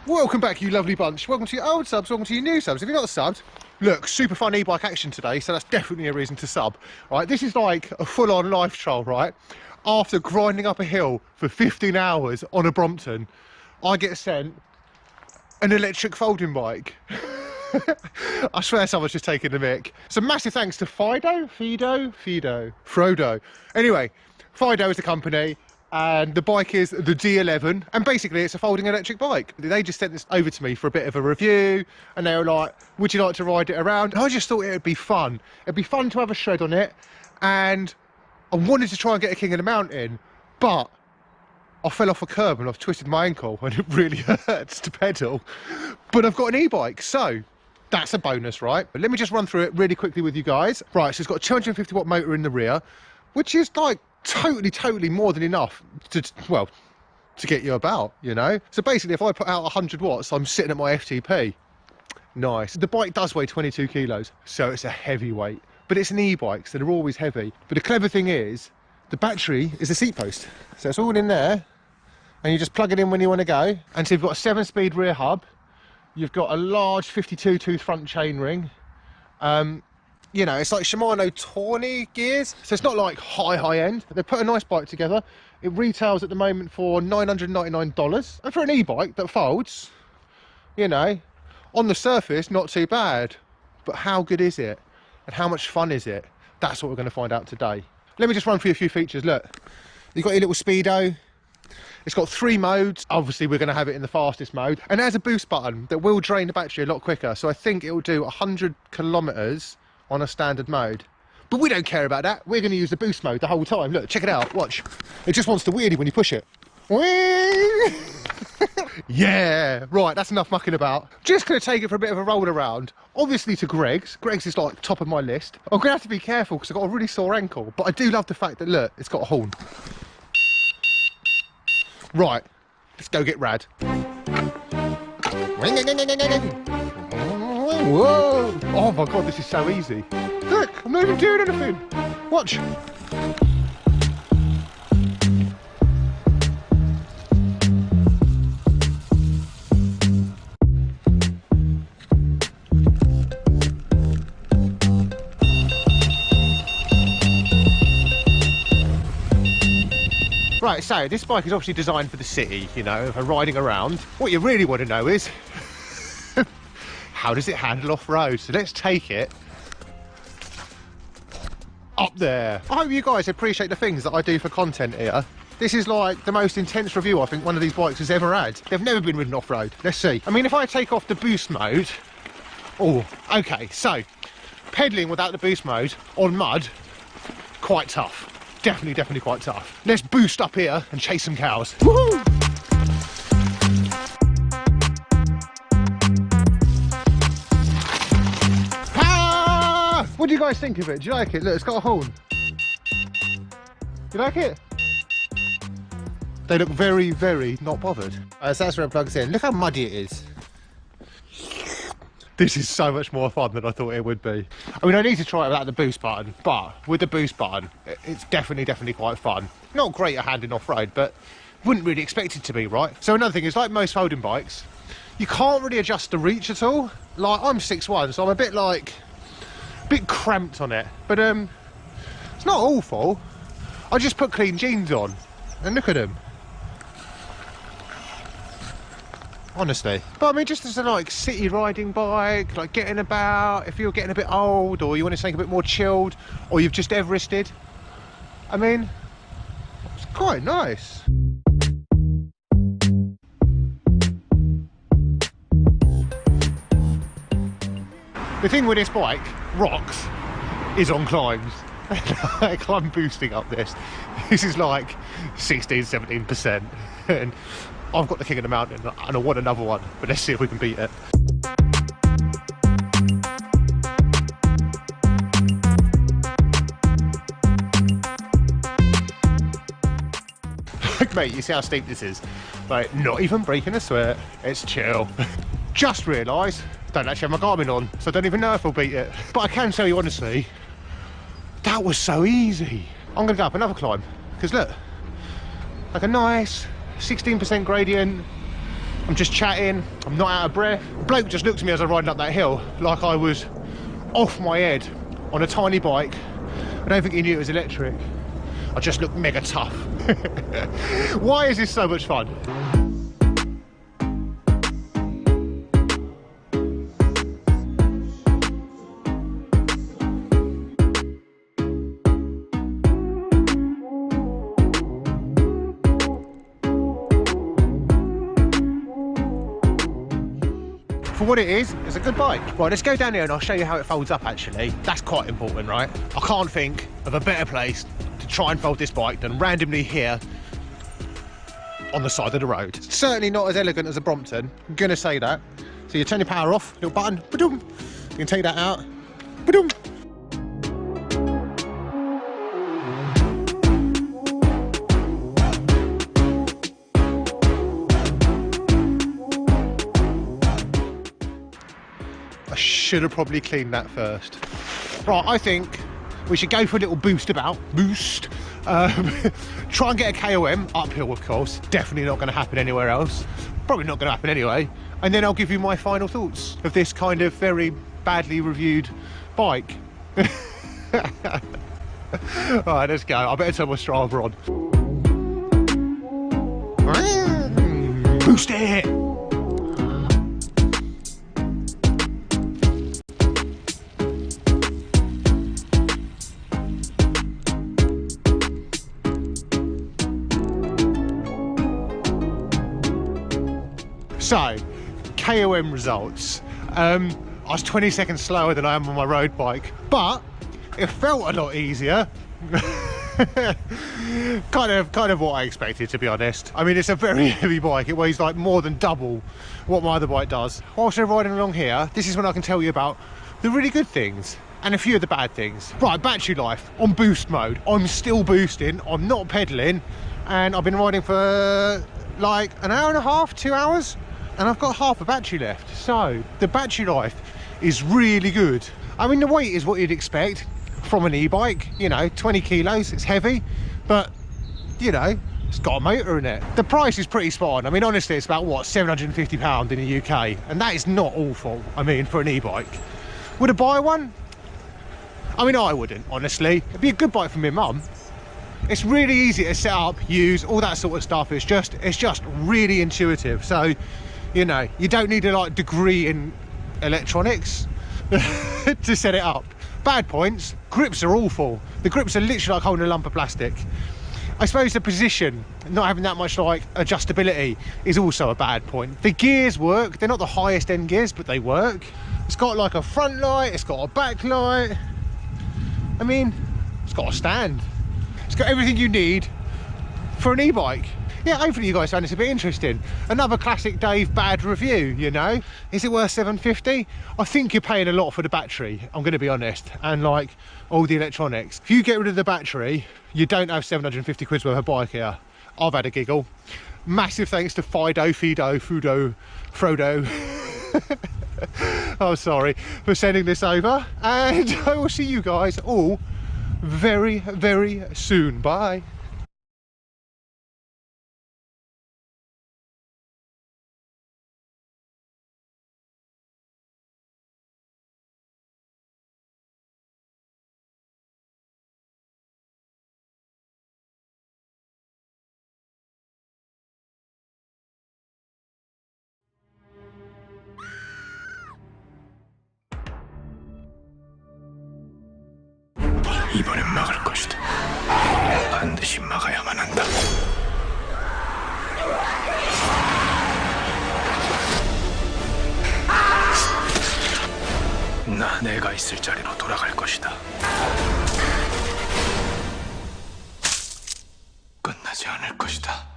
Welcome back, you lovely bunch. Welcome to your old subs, welcome to your new subs. If you're not subbed, look, super fun e-bike action today, so that's definitely a reason to sub. Right, this is like a full-on life trial, right? After grinding up a hill for 15 hours on a Brompton, I get sent an electric folding bike. I swear someone's just taking the mick. So massive thanks to Frodo. Anyway, Fiido is the company. And the bike is the D11, and basically it's a folding electric bike. They just sent this over to me for a bit of a review, and they were like, would you like to ride it around? And I just thought it would be fun. It'd be fun to have a shred on it, and I wanted to try and get a king of the mountain, but I fell off a curb and I've twisted my ankle, and it really hurts to pedal. But I've got an e-bike, so that's a bonus, right? But let me just run through it really quickly with you guys. Right, so it's got a 250 watt motor in the rear, which is like totally more than enough to get you about, you know. So basically if I put out 100 watts, I'm sitting at my FTP. Nice. The bike does weigh 22 kilos, so it's a heavy weight, but it's an e-bike, so they're always heavy. But the clever thing is the battery is a seat post, so it's all in there, and you just plug it in when you want to go. And so you've got a 7-speed rear hub, you've got a large 52 tooth front chainring. You know, it's like Shimano Tawny gears, so it's not like high end. They put a nice bike together. It retails at the moment for $999, and for an e-bike that folds, you know, on the surface, not too bad. But how good is it, and how much fun is it? That's what we're going to find out today. Let me just run through a few features. Look, you've got your little speedo. It's got 3 modes. Obviously we're going to have it in the fastest mode, and it has a boost button that will drain the battery a lot quicker, so I think it will do 100 kilometers on a standard mode. But we don't care about that. We're going to use the boost mode the whole time. Look, check it out, watch. It just wants to wheelie when you push it. Yeah, right, that's enough mucking about. Just going to take it for a bit of a roll around. Obviously to Greg's. Greg's is like top of my list. I'm going to have to be careful because I've got a really sore ankle, but I do love the fact that, look, it's got a horn. Right, let's go get rad. Whoa! Oh my god, this is so easy. Look, I'm not even doing anything. Watch. Right, so this bike is obviously designed for the city, you know, for riding around. What you really want to know is how does it handle off-road? So let's take it up there. I hope you guys appreciate the things that I do for content here. This is like the most intense review I think one of these bikes has ever had. They've never been ridden off-road. Let's see. I mean, if I take off the boost mode... Oh, okay, so pedalling without the boost mode on mud, quite tough. Definitely quite tough. Let's boost up here and chase some cows. Woohoo! What do you guys think of it? Do you like it? Look, it's got a horn. You like it? They look very not bothered. So that's where it plugs in. Look how muddy it is. This is so much more fun than I thought it would be. I mean, I need to try it without the boost button, but with the boost button, it's definitely quite fun. Not great at handling off-road, but wouldn't really expect it to be, right? So another thing is, like most folding bikes, you can't really adjust the reach at all. Like, I'm 6'1", so I'm a bit cramped on it, but it's not awful. I just put clean jeans on and look at them, honestly. But I mean, just as a like city riding bike, like getting about, if you're getting a bit old or you want to take a bit more chilled, or you've just Everested, I mean, it's quite nice. The thing with this bike, rocks, is on climbs. Like, I'm boosting up this. This is like 16-17%. And I've got the king of the mountain and I want another one, but let's see if we can beat it. Like, mate, you see how steep this is? Like, not even breaking a sweat. It's chill. Just realised, don't actually have my Garmin on, so I don't even know if I'll beat it. But I can tell you honestly, that was so easy. I'm gonna go up another climb, because look, like a nice 16% gradient, I'm just chatting, I'm not out of breath. The bloke just looked at me as I was riding up that hill like I was off my head on a tiny bike. I don't think he knew it was electric. I just looked mega tough. Why is this so much fun? For what it is, it's a good bike. Right, let's go down here and I'll show you how it folds up actually. That's quite important, right? I can't think of a better place to try and fold this bike than randomly here on the side of the road. Certainly not as elegant as a Brompton, I'm gonna say that. So you turn your power off, little button, ba-doom. You can take that out, ba-doom. I should have probably cleaned that first. Right, I think we should go for a little boost. Try and get a KOM, uphill of course. Definitely not going to happen anywhere else. Probably not going to happen anyway. And then I'll give you my final thoughts of this kind of very badly reviewed bike. Alright, let's go. I better turn my Strava on. Boost it! So, KOM results. I was 20 seconds slower than I am on my road bike, but it felt a lot easier. kind of what I expected, to be honest. I mean, it's a very heavy bike. It weighs like more than double what my other bike does. Whilst we're riding along here, this is when I can tell you about the really good things and a few of the bad things. Right, battery life on boost mode. I'm still boosting, I'm not pedaling, and I've been riding for like an hour and a half, 2 hours. And I've got half a battery left, so the battery life is really good. I mean, the weight is what you'd expect from an e-bike, you know, 20 kilos, it's heavy, but you know, it's got a motor in it. The price is pretty spot on. I mean, honestly, it's about what, £750 in the UK, and that is not awful, I mean, for an e-bike. Would I buy one? I mean, I wouldn't, honestly. It'd be a good bike for my mum. It's really easy to set up, use, all that sort of stuff. It's just really intuitive. So, you know, you don't need a like degree in electronics to set it up. Bad points, grips are awful. The grips are literally like holding a lump of plastic. I suppose the position, not having that much like adjustability, is also a bad point. The gears work, they're not the highest end gears, but they work. It's got like a front light, it's got a back light. I mean, it's got a stand. It's got everything you need for an e-bike. Yeah, hopefully you guys found this a bit interesting. Another classic Dave bad review, you know. Is it worth $750? I think you're paying a lot for the battery, I'm going to be honest, and like all the electronics. If you get rid of the battery, you don't have 750 quid worth of bike here. I've had a giggle. Massive thanks to Fiido, Frodo. Oh, sorry for sending this over, and I will see you guys all very, very soon. Bye. 이번엔 막을 것이다. 반드시 막아야만 한다. 내가 있을 자리로 돌아갈 것이다. 끝나지 않을 것이다.